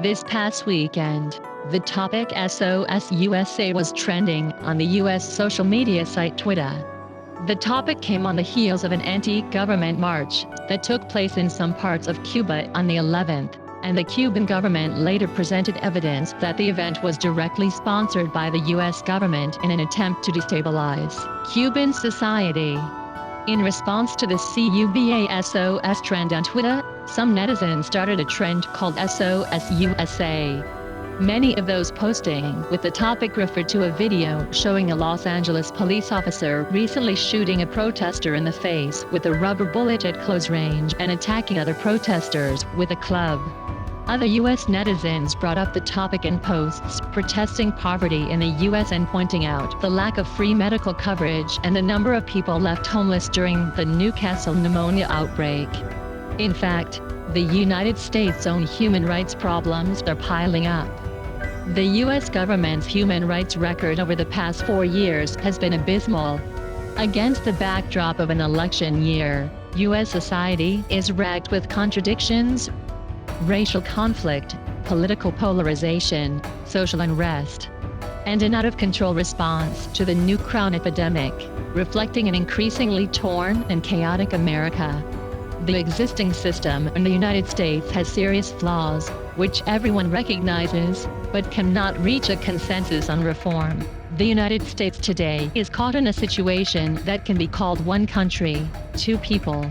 This past weekend, the topic SOS USA was trending on the US social media site Twitter. The topic came on the heels of an anti-government march that took place in some parts of Cuba on the 11th, and the Cuban government later presented evidence that the event was directly sponsored by the US government in an attempt to destabilize Cuban society. In response to the Cuba SOS trend on Twitter, some netizens started a trend called SOS USA. Many of those posting with the topic referred to a video showing a Los Angeles police officer recently shooting a protester in the face with a rubber bullet at close range and attacking other protesters with a club. Other U.S. netizens brought up the topic in posts protesting poverty in the U.S. and pointing out the lack of free medical coverage and the number of people left homeless during the Newcastle pneumonia outbreak. In fact, the United States' own human rights problems are piling up. The U.S. government's human rights record over the past 4 years has been abysmal. Against the backdrop of an election year, U.S. society is racked with contradictions, racial conflict, political polarization, social unrest, and an out-of-control response to the new crown epidemic, reflecting an increasingly torn and chaotic America. The existing system in the United States has serious flaws, which everyone recognizes, but cannot reach a consensus on reform. The United States today is caught in a situation that can be called one country, two people.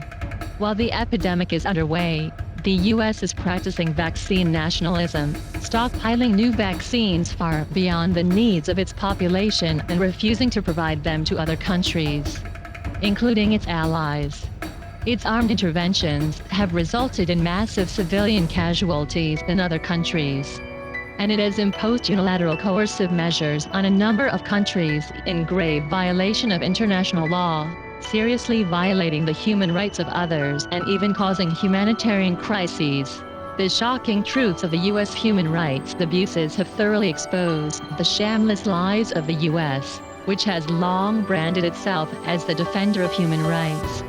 While the epidemic is underway, the U.S. is practicing vaccine nationalism, stockpiling new vaccines far beyond the needs of its population and refusing to provide them to other countries, including its allies. Its armed interventions have resulted in massive civilian casualties in other countries, and it has imposed unilateral coercive measures on a number of countries in grave violation of international law, seriously violating the human rights of others and even causing humanitarian crises. The shocking truths of the U.S. human rights abuses have thoroughly exposed the shameless lies of the U.S., which has long branded itself as the defender of human rights.